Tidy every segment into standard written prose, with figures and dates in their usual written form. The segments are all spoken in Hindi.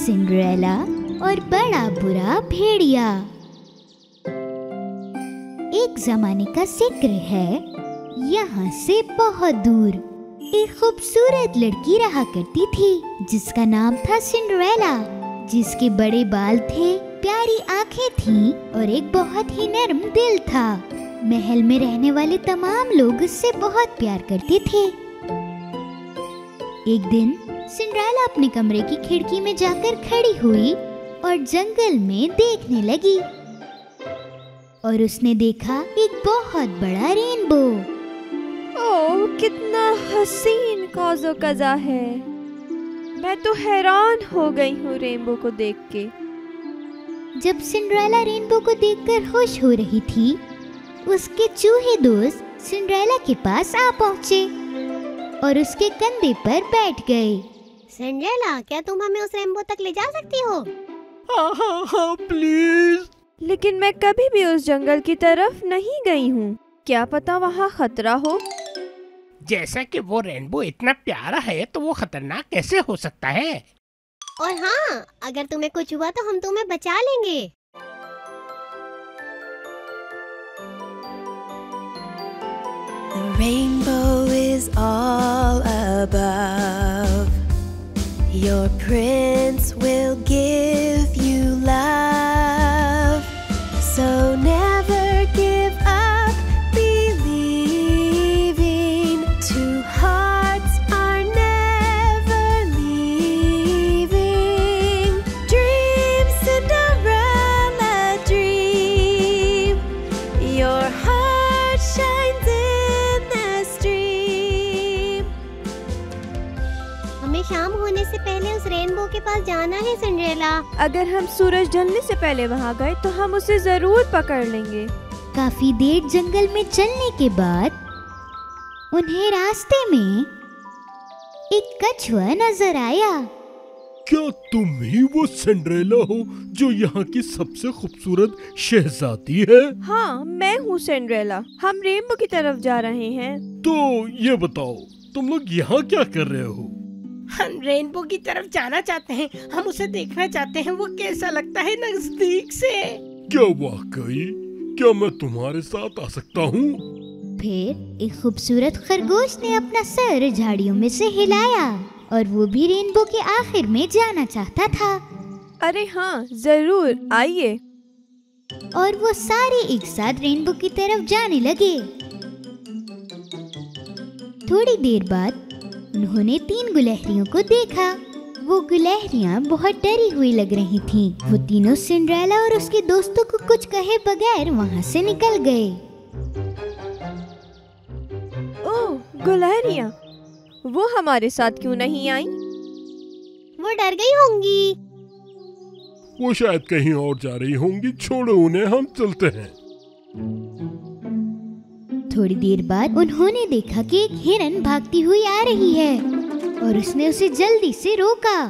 सिंड्रेला और बड़ा बुरा भेड़िया। एक जमाने का जिक्र है, यहाँ से बहुत दूर एक खूबसूरत लड़की रहा करती थी जिसका नाम था सिंड्रेला, जिसके बड़े बाल थे, प्यारी आंखें थीं और एक बहुत ही नर्म दिल था। महल में रहने वाले तमाम लोग उससे बहुत प्यार करते थे। एक दिन सिंड्रेला अपने कमरे की खिड़की में जाकर खड़ी हुई और जंगल में देखने लगी और उसने देखा एक बहुत बड़ा रेनबो। ओह, कितना हसीन कौजो कज़ा है। मैं तो हैरान हो गई हूँ रेनबो को देख के। जब सिंड्रेला रेनबो को देखकर खुश हो रही थी, उसके चूहे दोस्त सिंड्रेला के पास आ पहुँचे और उसके कंधे पर बैठ गए। सिंड्रेला, क्या तुम हमें उस रेनबो तक ले जा सकती हो? हाँ प्लीज। लेकिन मैं कभी भी उस जंगल की तरफ नहीं गई हूँ, क्या पता वहाँ खतरा हो। जैसा कि वो रेनबो इतना प्यारा है तो वो खतरनाक कैसे हो सकता है? और हाँ, अगर तुम्हें कुछ हुआ तो हम तुम्हें बचा लेंगे। The rainbow is all above. Your prince will give you love. So never give up believing. Two hearts are never leaving. Dream, Cinderella, dream. Your heart shines in the stream. हमें शाम होने से पहले उस रेनबो के पास जाना है सिंड्रेला। अगर हम सूरज ढलने से पहले वहाँ गए तो हम उसे जरूर पकड़ लेंगे। काफी देर जंगल में चलने के बाद उन्हें रास्ते में एक कछुआ नजर आया। क्या तुम ही वो सिंड्रेला हो जो यहाँ की सबसे खूबसूरत शहजादी है? हाँ, मैं हूँ सिंड्रेला। हम रेनबो की तरफ जा रहे हैं। तो ये बताओ, तुम लोग यहाँ क्या कर रहे हो? हम रेनबो की तरफ जाना चाहते हैं, हम उसे देखना चाहते हैं, वो कैसा लगता है नजदीक से। क्या वाकई? क्या मैं तुम्हारे साथ आ सकता हूँ? फिर एक खूबसूरत खरगोश ने अपना सर झाड़ियों में से हिलाया और वो भी रेनबो के आखिर में जाना चाहता था। अरे हाँ, जरूर आइए। और वो सारे एक साथ रेनबो की तरफ जाने लगे। थोड़ी देर बाद उन्होंने 3 गुलहरियों को देखा। वो गुलहरियाँ बहुत डरी हुई लग रही थीं। वो तीनों सिंड्रेला और उसके दोस्तों को कुछ कहे बगैर वहाँ से निकल गए। ओह, गुलहरियाँ, वो हमारे साथ क्यों नहीं आई? वो डर गई होंगी। वो शायद कहीं और जा रही होंगी। छोड़ो उन्हें, हम चलते हैं। थोड़ी देर बाद उन्होंने देखा कि एक हिरन भागती हुई आ रही है और उसने उसे जल्दी से रोका।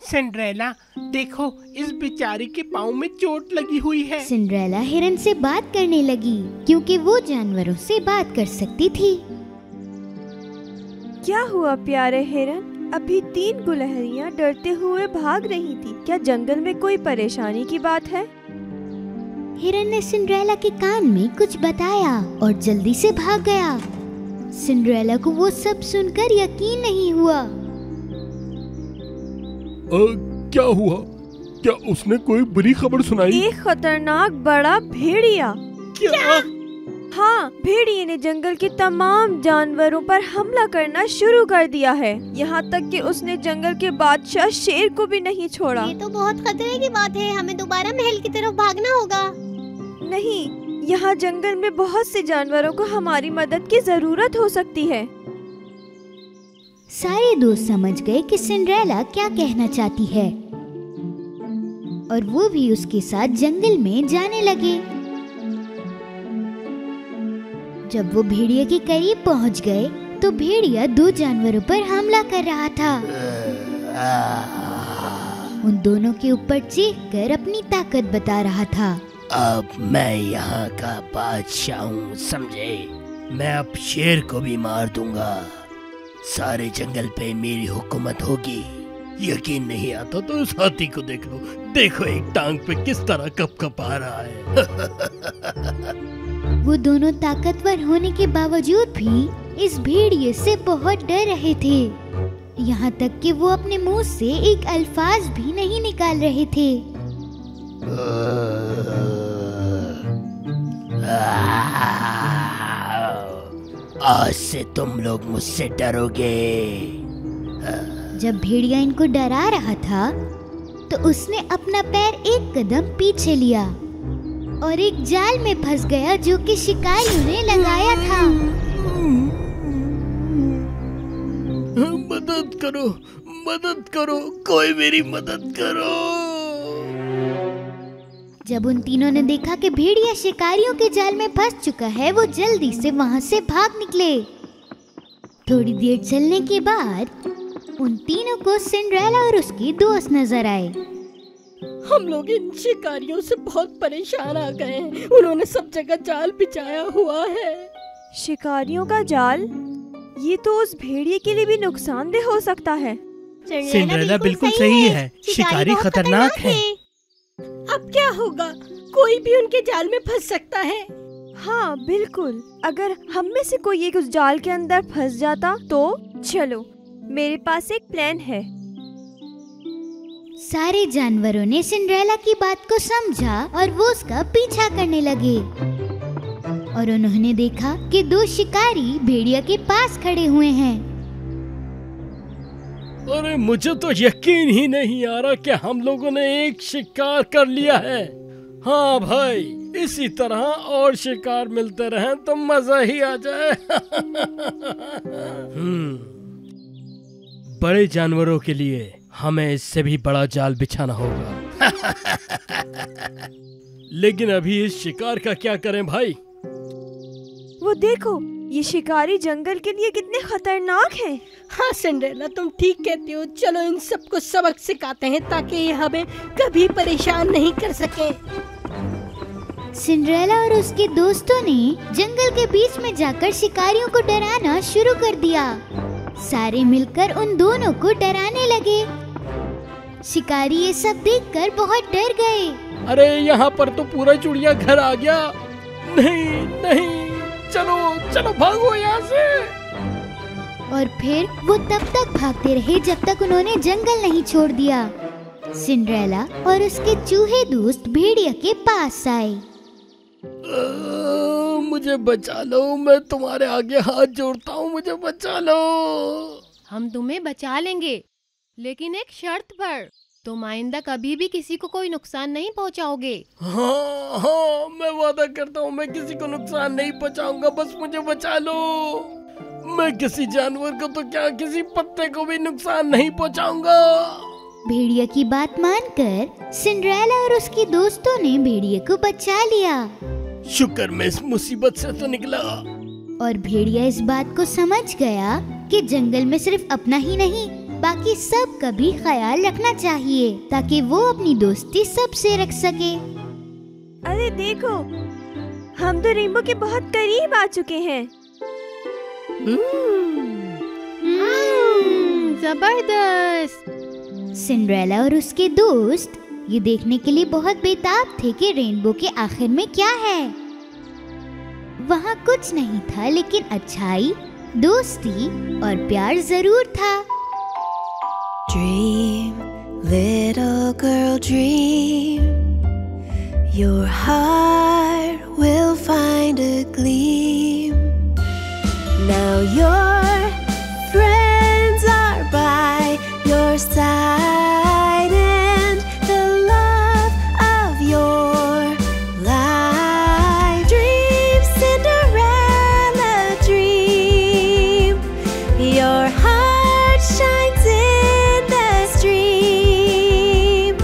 सिंड्रेला, देखो इस बेचारी के पाँव में चोट लगी हुई है। सिंड्रेला हिरन से बात करने लगी क्योंकि वो जानवरों से बात कर सकती थी। क्या हुआ प्यारे हिरन? अभी 3 गुलहरियाँ डरते हुए भाग रही थी। क्या जंगल में कोई परेशानी की बात है? हिरन ने सिंड्रेला के कान में कुछ बताया और जल्दी से भाग गया। सिंड्रेला को वो सब सुनकर यकीन नहीं हुआ। क्या हुआ? क्या उसने कोई बुरी खबर सुनाई? एक खतरनाक बड़ा भेड़िया। क्या? हाँ, भेड़िए ने जंगल के तमाम जानवरों पर हमला करना शुरू कर दिया है। यहाँ तक कि उसने जंगल के बादशाह शेर को भी नहीं छोड़ा। ये तो बहुत खतरे की बात है। हमें दोबारा महल की तरफ भागना होगा। नहीं, यहाँ जंगल में बहुत से जानवरों को हमारी मदद की जरूरत हो सकती है। सारे दोस्त समझ गए कि सिंड्रेला क्या कहना चाहती है और वो भी उसके साथ जंगल में जाने लगे। जब वो भेड़िया के करीब पहुंच गए तो भेड़िया 2 जानवरों पर हमला कर रहा था। उन दोनों के ऊपर चीखकर अपनी ताकत बता रहा था। अब मैं यहाँ का बादशाह हूँ, समझे? मैं अब शेर को भी मार दूंगा। सारे जंगल पे मेरी हुकूमत होगी। यकीन नहीं आता तो उस हाथी को देख लो, देखो एक टांग पे किस तरह कपकपा रहा है। वो दोनों ताकतवर होने के बावजूद भी इस भेड़िए से बहुत डर रहे थे। यहाँ तक कि वो अपने मुंह से एक अल्फाज भी नहीं निकाल रहे थे। आज से तुम लोग मुझसे डरोगे। जब भेड़िया इनको डरा रहा था तो उसने अपना पैर एक कदम पीछे लिया और एक जाल में फंस गया जो कि शिकारियों ने लगाया था। मदद करो, कोई मेरी मदद करो। जब उन तीनों ने देखा कि भेड़िया शिकारियों के जाल में फंस चुका है, वो जल्दी से वहाँ से भाग निकले। थोड़ी देर चलने के बाद उन तीनों को सिंड्रेला और उसकी दोस्त नजर आए। हम लोग इन शिकारियों से बहुत परेशान आ गए हैं। उन्होंने सब जगह जाल बिछाया हुआ है। शिकारियों का जाल? ये तो उस भेड़िए के लिए भी नुकसानदेह हो सकता है। सिंड्रेला बिल्कुल सही है। शिकारी खतरनाक है। अब क्या होगा? कोई भी उनके जाल में फंस सकता है। हाँ बिल्कुल, अगर हम में से कोई एक उस जाल के अंदर फंस जाता तो चलो, मेरे पास एक प्लान है। सारे जानवरों ने सिंड्रेला की बात को समझा और वो उसका पीछा करने लगे और उन्होंने देखा कि दो शिकारी भेड़िया के पास खड़े हुए हैं। अरे मुझे तो यकीन ही नहीं आ रहा कि हम लोगों ने एक शिकार कर लिया है। हाँ भाई, इसी तरह और शिकार मिलते रहें तो मजा ही आ जाए। बड़े जानवरों के लिए हमें इससे भी बड़ा जाल बिछाना होगा। लेकिन अभी इस शिकार का क्या करें भाई? वो देखो, ये शिकारी जंगल के लिए कितने खतरनाक हैं। हाँ सिंड्रेला, तुम ठीक कहती हो। चलो इन सबको सबक सिखाते हैं ताकि ये हमें कभी परेशान नहीं कर सके। सिंड्रेला और उसके दोस्तों ने जंगल के बीच में जाकर शिकारियों को डराना शुरू कर दिया। सारे मिलकर उन दोनों को डराने लगे। शिकारी ये सब देखकर बहुत डर गए। अरे यहाँ पर तो पूरा चिड़िया घर आ गया। नहीं नहीं, चलो भागो यहाँ से। और फिर वो तब तक भागते रहे जब तक उन्होंने जंगल नहीं छोड़ दिया। सिंड्रेला और उसके चूहे दोस्त भेड़िया के पास आए। मुझे बचा लो, मैं तुम्हारे आगे हाथ जोड़ता हूँ, मुझे बचा लो। हम तुम्हें बचा लेंगे, लेकिन एक शर्त पर। तुम आइंदा कभी भी किसी को कोई नुकसान नहीं पहुंचाओगे। हाँ, मैं वादा करता हूँ मैं किसी को नुकसान नहीं पहुंचाऊंगा, बस मुझे बचा लो। मैं किसी जानवर को तो क्या, किसी पत्ते को भी नुकसान नहीं पहुंचाऊंगा। भेड़िया की बात मानकर सिंड्रेला और उसके दोस्तों ने भेड़िए को बचा लिया। शुक्र मैं इस मुसीबत से तो निकला। और भेड़िया इस बात को समझ गया कि जंगल में सिर्फ अपना ही नहीं बाकी सब का भी ख्याल रखना चाहिए ताकि वो अपनी दोस्ती सबसे रख सके। अरे देखो, हम तो रेनबो के बहुत करीब आ चुके हैं। जबरदस्त। सिंड्रेला और उसके दोस्त ये देखने के लिए बहुत बेताब थे कि रेनबो के आखिर में क्या है। वहाँ कुछ नहीं था, लेकिन अच्छाई, दोस्ती और प्यार जरूर था। Dream, little girl, dream. Your heart will find a gleam. Now your friends are by your side, and the love of your life. Dream, Cinderella, dream. Your heart shines in the stream.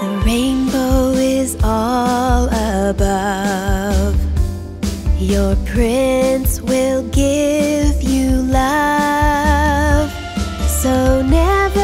The rainbow is all above. Your prince will give you love. So never